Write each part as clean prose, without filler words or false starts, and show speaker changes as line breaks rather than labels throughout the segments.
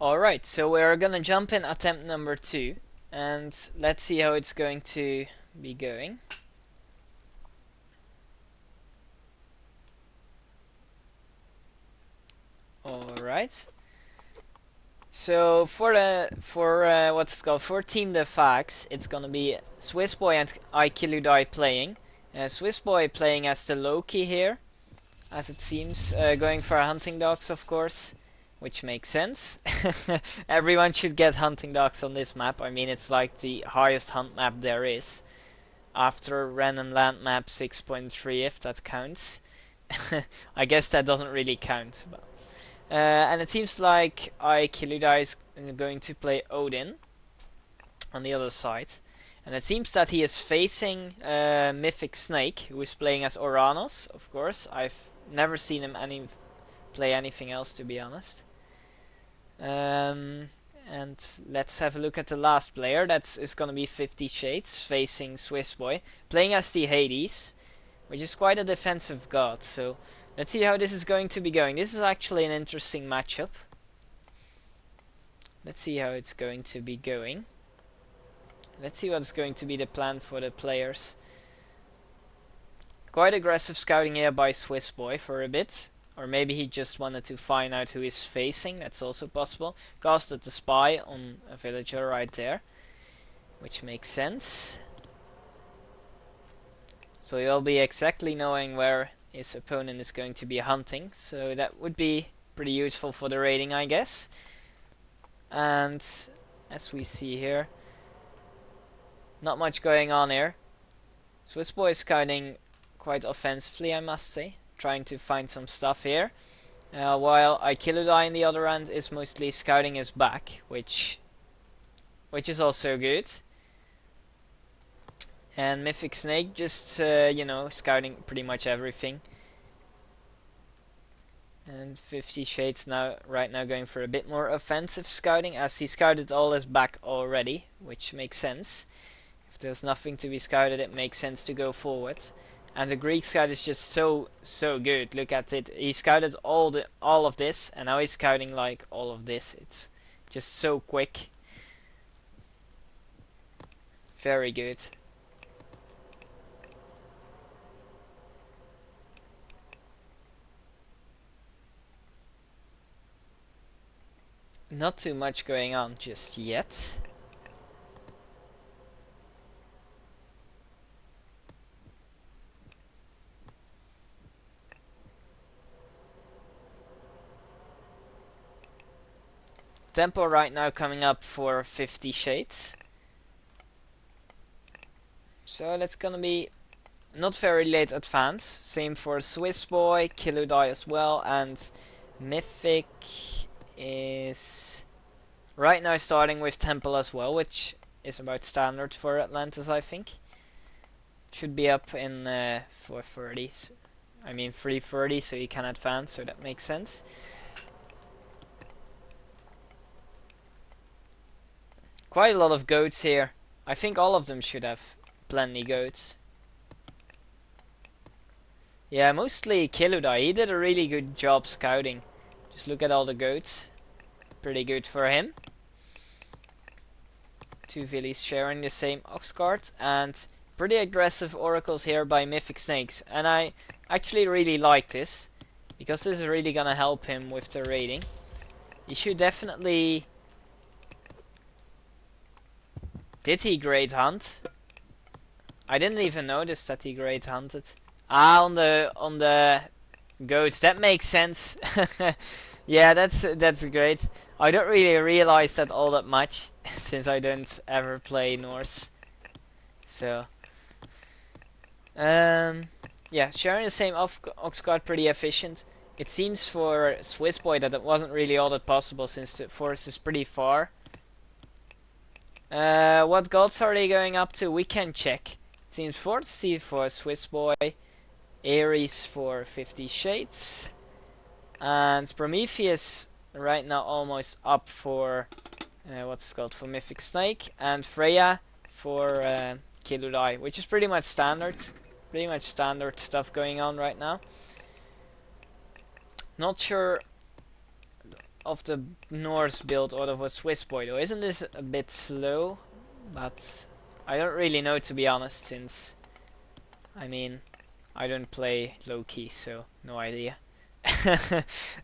Alright, so we're gonna jump in attempt number 2 and let's see how it's going to be going. Alright. So for what's it called, for Team Defax, it's gonna be Swissboy and iKilludai playing. Swissboy playing as the Loki here, as it seems, going for hunting dogs, of course, which makes sense. Everyone should get hunting dogs on this map. I mean, it's like the highest hunt map there is, after random land map 6.3, if that counts. I guess that doesn't really count. But, and it seems like iKilludai is going to play Odin on the other side. And it seems that he is facing Mythic Snake, who is playing as Oranos, of course. I've never seen him play anything else, to be honest. And let's have a look at the last player. That is going to be 50 Shades, facing Swissboy, playing as the Hades, which is quite a defensive god. So let's see how this is going to be going. This is actually an interesting matchup. Let's see how it's going to be going. Let's see what's going to be the plan for the players. Quite aggressive scouting here by Swissboy for a bit. Or maybe he just wanted to find out who he's facing. That's also possible. Casted the spy on a villager right there, which makes sense. So he'll be exactly knowing where his opponent is going to be hunting. So that would be pretty useful for the raiding, I guess. And as we see here, not much going on here. Swissboy is scouting quite offensively, I must say, trying to find some stuff here, while iKilludai on the other end is mostly scouting his back, which is also good. And Mythic Snake just you know, scouting pretty much everything. And 50 Shades right now going for a bit more offensive scouting, as he scouted all his back already, which makes sense. If there's nothing to be scouted, it makes sense to go forward. And the Greek scout is just so good. Look at it. He scouted all of this, and now he's scouting like all of this. It's just so quick. Very good. Not too much going on just yet. Tempo right now coming up for 50 Shades. So that's gonna be not very late advance. Same for Swissboy, Killudai as well, and Mythic is right now starting with Temple as well, which is about standard for Atlantis, I think. Should be up in 430, I mean 330, so you can advance, so that makes sense. Quite a lot of goats here. I think all of them should have plenty goats. Yeah, mostly Killudai. He did a really good job scouting. Just look at all the goats. Pretty good for him. Two Villies sharing the same ox cart, and pretty aggressive oracles here by Mythic Snakes. And I actually really like this, because this is really gonna help him with the raiding. He should definitely... Did he great hunt? I didn't even notice that he great hunted. Ah, on the goats. That makes sense. Yeah, that's great. I don't really realize that all that much since I don't ever play Norse. So yeah, sharing the same ox cart, pretty efficient. It seems for Swissboy that it wasn't really all that possible since the forest is pretty far. What gods are they going up to? We can check. It seems 40 for Swissboy, Ares for 50 Shades, and Prometheus right now almost up for what's it called, for Mythic Snake, and Freya for Killudai, which is pretty much standard stuff going on right now. Not sure of the Norse build out of a Swiss boy though. Isn't this a bit slow? But I don't really know, to be honest, since I mean I don't play low key, so no idea.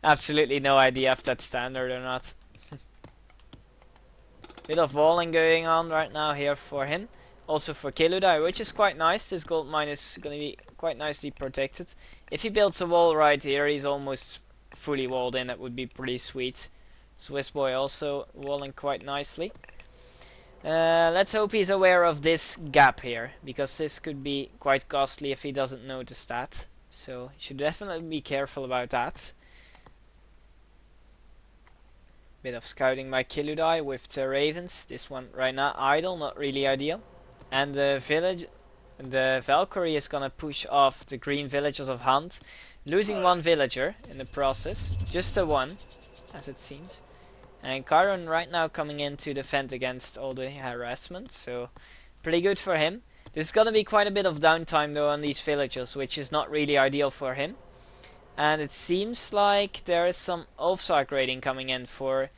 Absolutely no idea if that's standard or not. Bit of walling going on right now here for him. Also for Keludai, which is quite nice. This gold mine is going to be quite nicely protected. If he builds a wall right here, he's almost fully walled in. That would be pretty sweet. Swiss boy also walling quite nicely. Let's hope he's aware of this gap here, because this could be quite costly if he doesn't notice that. So he should definitely be careful about that. Bit of scouting by Keludai with the ravens. This one right now idle, not really ideal. And the Valkyrie is gonna push off the green villagers of Hunt, losing one villager in the process. Just a one, as it seems. And Chiron right now coming in to defend against all the harassment, so pretty good for him. There's gonna be quite a bit of downtime though on these villagers, which is not really ideal for him. And it seems like there is some Ulfsark rating coming in for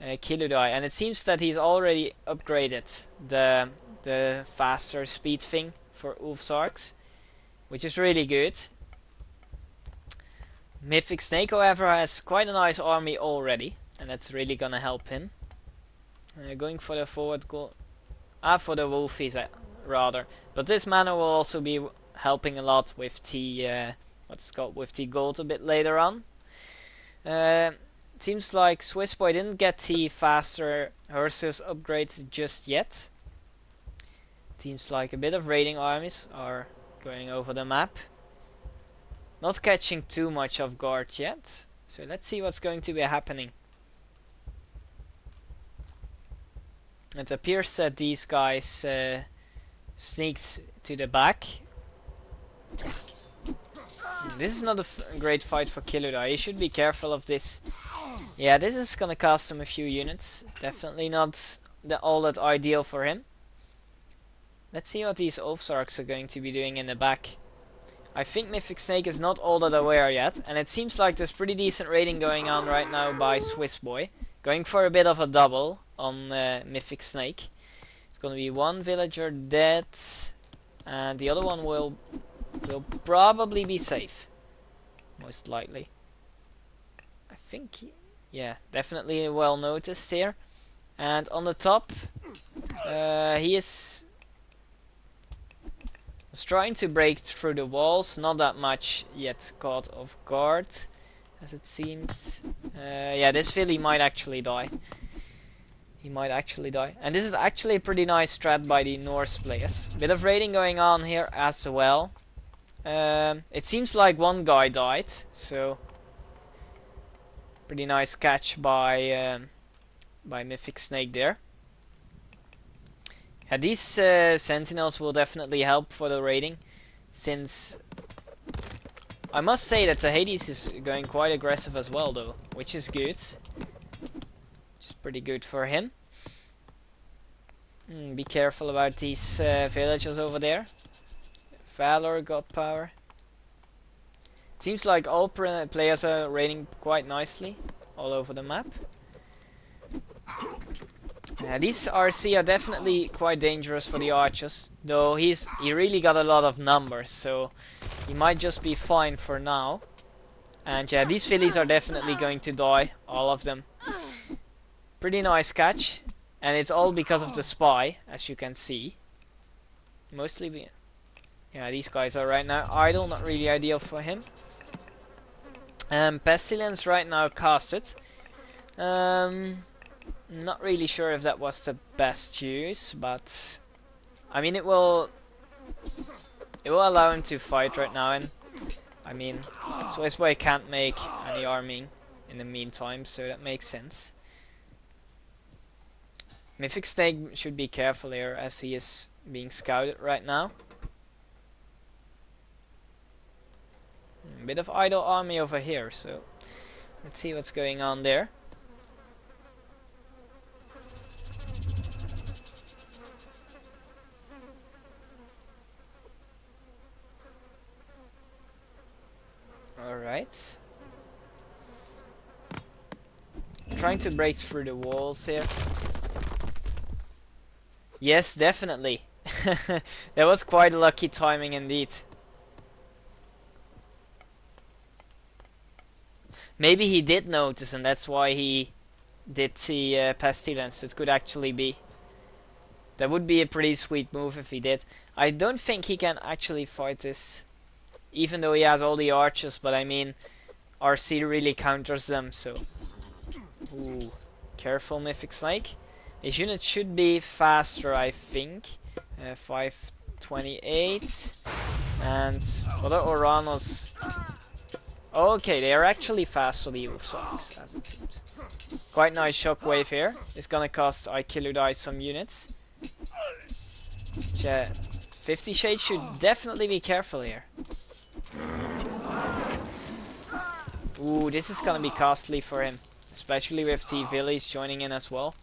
Keludai, and it seems that he's already upgraded the faster speed thing for Ulfsarks, which is really good. Mythic Snake, however, has quite a nice army already, and that's really gonna help him. Going for the forward goal, for the Wolfies rather, but this mana will also be helping a lot with the with the gold a bit later on. It seems like Swiss boy didn't get the faster Ursus upgrades just yet. Seems like a bit of raiding armies are going over the map. Not catching too much off guard yet, so let's see what's going to be happening. It appears that these guys sneaked to the back. This is not a great fight for Keludai. He should be careful of this. Yeah, this is gonna cost him a few units. Definitely not all that ideal for him. Let's see what these Ulfsarks are going to be doing in the back. I think Mythic Snake is not all that aware yet, and it seems like there's pretty decent raiding going on right now by Swiss boy. Going for a bit of a double on Mythic Snake. It's gonna be one villager dead, and the other one will probably be safe, most likely. I think, yeah, definitely well noticed here. And on the top, he was trying to break through the walls, not that much yet caught off guard, as it seems. Yeah, this Philly might actually die. He might actually die. And this is actually a pretty nice strat by the Norse players. Bit of raiding going on here as well. It seems like one guy died, so pretty nice catch by Mythic Snake there. Yeah, these sentinels will definitely help for the raiding, since I must say that the Hades is going quite aggressive as well though, which is good. Which is pretty good for him. Be careful about these villagers over there. Valor, God Power. Seems like all players are raiding quite nicely all over the map. These RC are definitely quite dangerous for the archers, though he really got a lot of numbers, so he might just be fine for now. And yeah, these fillies are definitely going to die, all of them. Pretty nice catch, and it's all because of the spy, as you can see. Mostly, yeah, these guys are right now idle, not really ideal for him. Pestilence right now casted. Not really sure if that was the best use, but I mean it will allow him to fight right now, and I mean Swiss boy can't make any arming in the meantime, so that makes sense. Mythic Snake should be careful here as he is being scouted right now. A bit of idle army over here, so let's see what's going on there. Alright. trying to break through the walls here. Yes, definitely. That was quite lucky timing indeed. Maybe he did notice and that's why he did the pestilence. It could actually be. That would be a pretty sweet move if he did. I don't think he can actually fight this, even though he has all the archers, but I mean, RC really counters them, so... Ooh, careful Mythic Snake. His unit should be faster, I think. 528. And other Oranos... Okay, they are actually faster, the Evil Songs, as it seems. Quite nice shockwave here. It's gonna cost I Kill You Die some units. 50 Shades should definitely be careful here. Ooh, this is gonna be costly for him. Especially with the village joining in as well.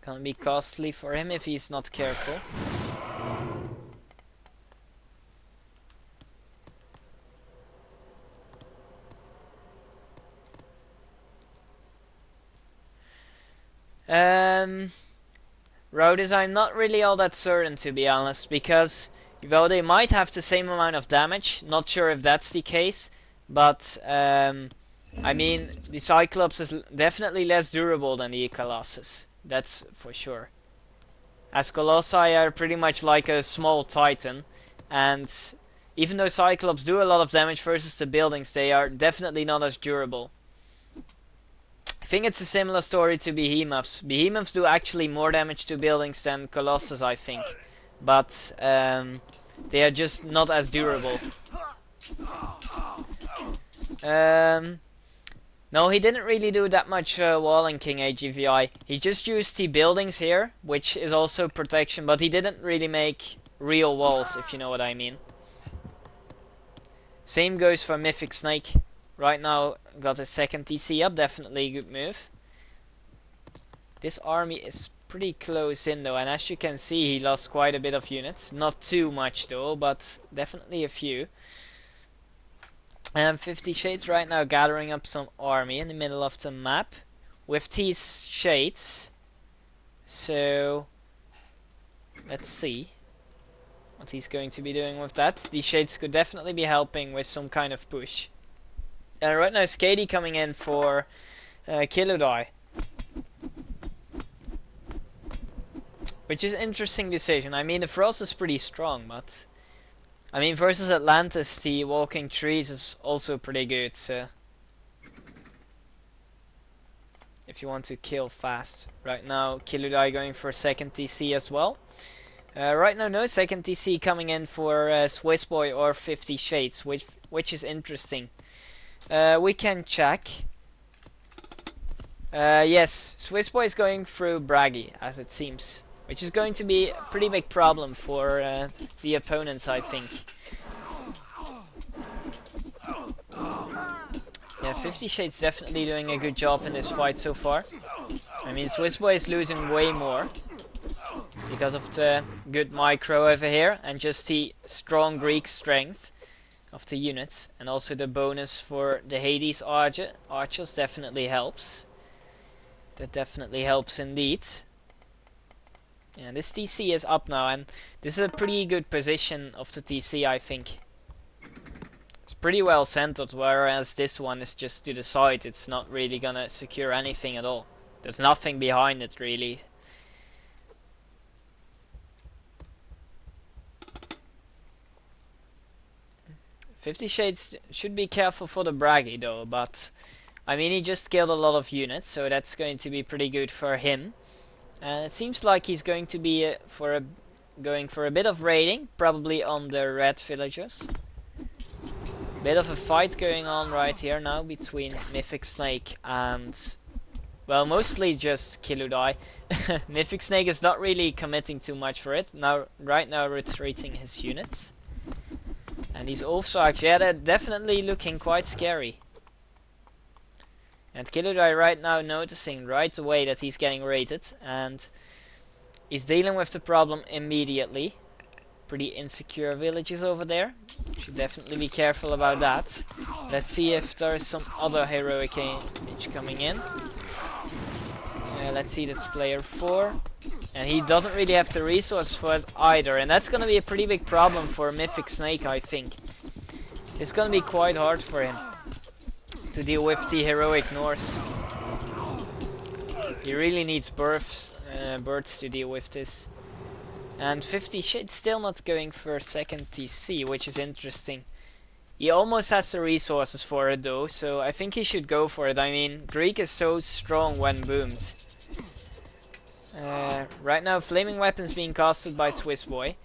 Gonna be costly for him if he's not careful. Road design, not really all that certain to be honest, because though they might have the same amount of damage, not sure if that's the case, but I mean the Cyclops is definitely less durable than the Colossus, that's for sure. As Colossi are pretty much like a small Titan, and even though Cyclops do a lot of damage versus the buildings, they are definitely not as durable. I think it's a similar story to Behemoths. Behemoths do actually more damage to buildings than Colossus, I think. But they are just not as durable. No, he didn't really do that much walling, King AGVI. He just used the buildings here, which is also protection, but he didn't really make real walls, if you know what I mean. Same goes for Mythic Snake. Right now got a second TC up, definitely a good move. This army is pretty close in though, and as you can see he lost quite a bit of units. Not too much though, but definitely a few. And 50 Shades right now gathering up some army in the middle of the map with these shades. So let's see what he's going to be doing with that. These shades could definitely be helping with some kind of push. Right now Skady coming in for Kiludai, which is an interesting decision. I mean the Frost is pretty strong, but I mean versus Atlantis the Walking Trees is also pretty good, so if you want to kill fast. Right now Kiludai going for second TC as well. Right now no second TC coming in for Swiss Boy or 50 Shades, which is interesting. We can check. Yes, Swiss Boy is going through Braggy, as it seems, which is going to be a pretty big problem for the opponents, I think. Yeah, 50 Shades definitely doing a good job in this fight so far. I mean, Swiss Boy is losing way more because of the good micro over here and just the strong Greek strength of the units, and also the bonus for the Hades archers definitely helps. That definitely helps indeed. Yeah, this TC is up now, and this is a pretty good position of the TC, I think. It's pretty well centered, whereas this one is just to the side. It's not really gonna secure anything at all. There's nothing behind it really. Fifty Shades should be careful for the Braggy though, but I mean he just killed a lot of units, so that's going to be pretty good for him. And it seems like he's going to be going for a bit of raiding, probably on the red villagers. Bit of a fight going on right here now between Mythic Snake and, well, mostly just Kiludai. Mythic Snake is not really committing too much for it. Right now retreating his units. And these Ulfsarks, yeah, they're definitely looking quite scary. And Kiludai right now noticing right away that he's getting raided, and he's dealing with the problem immediately. pretty insecure villages over there. Should definitely be careful about that. Let's see if there's some other heroic image coming in. Let's see, that's player 4. And he doesn't really have the resources for it either. And that's going to be a pretty big problem for Mythic Snake, I think. It's going to be quite hard for him to deal with the heroic Norse. He really needs birds to deal with this. And 50 Shades still not going for second TC, which is interesting. He almost has the resources for it though, so I think he should go for it. I mean, Greek is so strong when boomed. Right now, Flaming Weapon's being casted by Swiss Boy.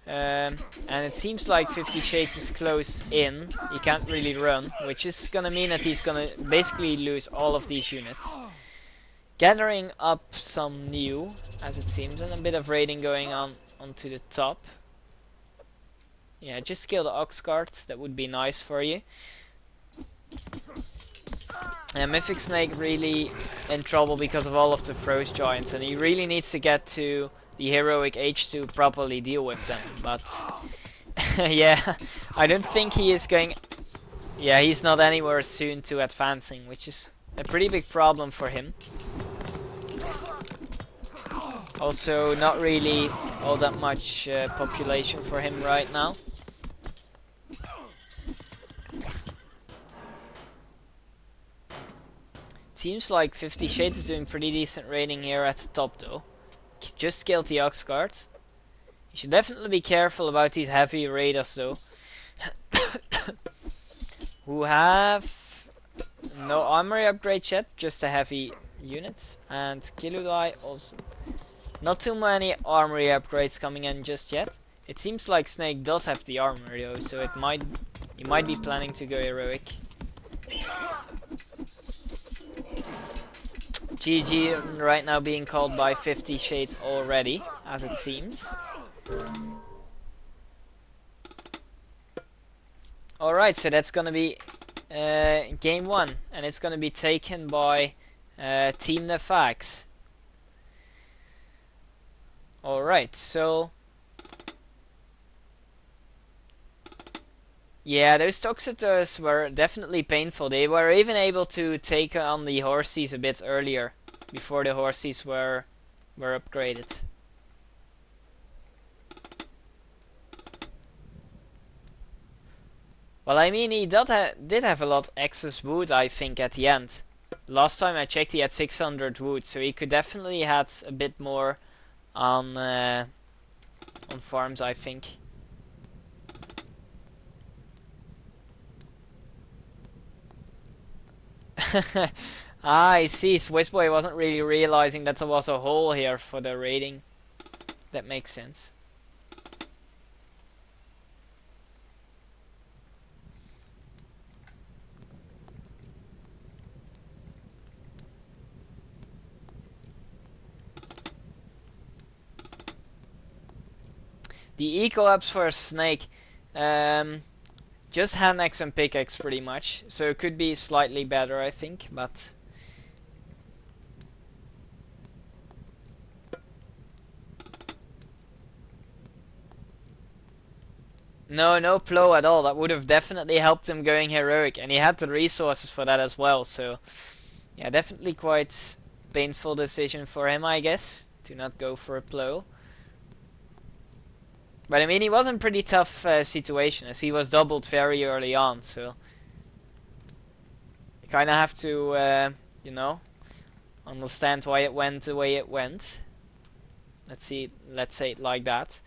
And it seems like 50 Shades is closed in. He can't really run, which is gonna mean that he's gonna basically lose all of these units. Gathering up some new, as it seems, and a bit of raiding going on onto the top. Yeah, just kill the ox cart, that would be nice for you. And Mythic Snake really in trouble because of all of the Frost Giants, and he really needs to get to the heroic age to properly deal with them. But yeah, I don't think he is going. Yeah, he's not anywhere soon to advancing, which is a pretty big problem for him. Also, not really all that much population for him right now. Seems like 50 Shades is doing pretty decent raiding here at the top though. Just killed the ox cart. You should definitely be careful about these heavy raiders though. Who have no armory upgrade yet, just the heavy units. And Kiludai also. Not too many armory upgrades coming in just yet. It seems like Snake does have the armor though, so he might be planning to go heroic. GG right now being called by 50 Shades already, as it seems. Alright, so that's gonna be game 1, and it's gonna be taken by Team Nefax. Alright, so yeah, those Toxitors were definitely painful. They were even able to take on the Horsies a bit earlier, before the Horsies were upgraded. Well, I mean, he did have a lot of excess wood, I think, at the end. Last time I checked, he had 600 wood, so he could definitely had a bit more on farms, I think. Ah, I see. Swiss Boy wasn't really realizing that there was a hole here for the raiding. That makes sense. The eco-ups for Snake, just hand axe and pickaxe pretty much, so it could be slightly better I think, but no plow at all. That would have definitely helped him going heroic, and he had the resources for that as well, so yeah, definitely quite painful decision for him, I guess, to not go for a plow. But I mean, he was in a pretty tough situation, as he was doubled very early on, so you kind of have to, you know, understand why it went the way it went. Let's say it like that.